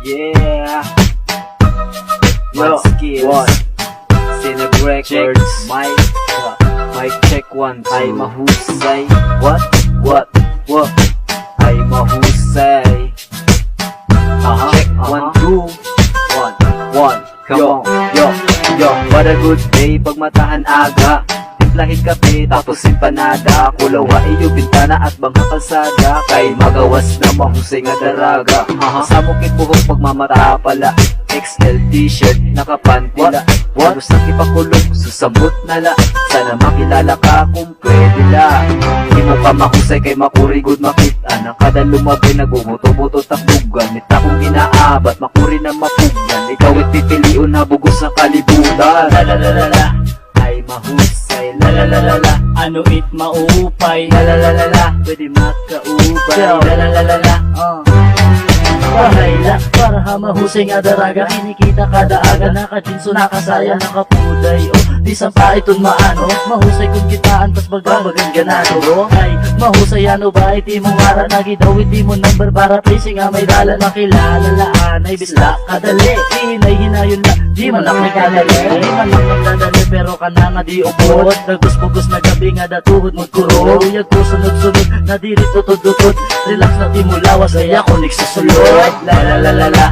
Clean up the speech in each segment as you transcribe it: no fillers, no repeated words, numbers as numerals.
Yeah. Yo, Skills. what? Cineg Records. Mic check one. Ay mahusay. What? Ay mahusay. Check 1, 2. 1. Come on. Yo, What a good day pag matahan aga. Timplahin kape tapos empanada. Kulawa iyo bintana at bangka kalsada. Kay magawas na mahusay nga daraga. Sa mukit buhok pagmamata pala. XL t-shirt nakapantila. Halos nang ipakulong susamot na la. Sana makilala ka kung pwede la. Di mo pa mahusay kay makurigod makita. Na kada lumabay nagbubuto-buto takbugan. Nita kong inaabat makuri na mapugyan. Ikaw at pipiliun na bugos sa kalibutan. la Ay mahusay, la la la la la. ano it maupay, La la la la la, pwede makaubay. Yo. La la la la la. Bahayla, para mahusay nga daraga. Kinikita kada aga, nakajinso, nakasaya, nakapuday. Di sa pa itong maano, mahusay kung kitaan, tas bagabagan ganado. Ay, mahusay ano ba, iti mong ara, nagidaw, iti mo number para placing nga may dala. Makilala laan, ay bisla, kadali, hinay, hinayon na, di man lang may kadali. Di man lang may kadali, pero ka na nga di upot. Nagusbugos na gabi nga datuhod mo kuro. Uyag ko sunod-sunod, na di rito tututod. Relax na di mo lawas, ay ako nagsasulod. La la la la la.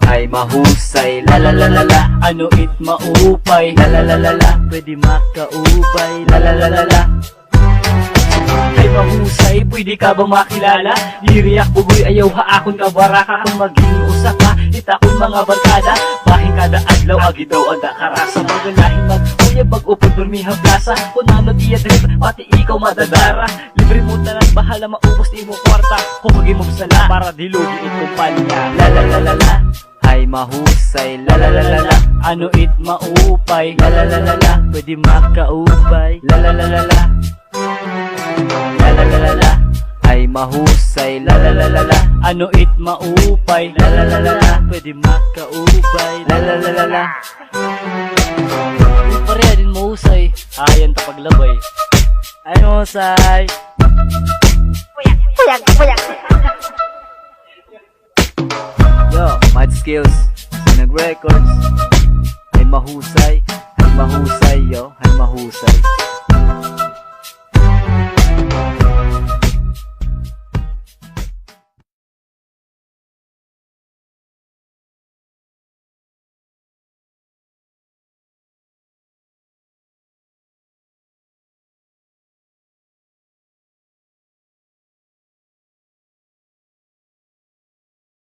Ay mahusay, la la la la la. Ano it maupay, La la la la la. pwede makaubay. La la la la la. Ay mahusay, pwede ka ba makilala? Diriyak bugoy ayaw haakon ka baraka. Kung maging usa ka, itakon mga barkada. Bahin kada adlaw, agi daw ang dakarasa. Magalahin mag-uyag, mag-upod, durmiha plaza. Kung ano iya trip, pati ikaw madadara. Libre mo tanan, bahala maubos di mo kwarta. Kung maging mo sala, para dilugi itong panya. La la la la la. Ay mahusay, la la la la la. Ano it maupay, La la la la la. pwede makaubay. La la la la la. La la la la la. Ay mahusay, la la la la la. Ano it maupay, La la la la la. pwede makaubay. La la la la la. Pareha din mahusay, ayan tapaglabay. Ay mahusay. Yo, Mad Skills, Cineg Records. Ay mahusay, yo, ay mahusay.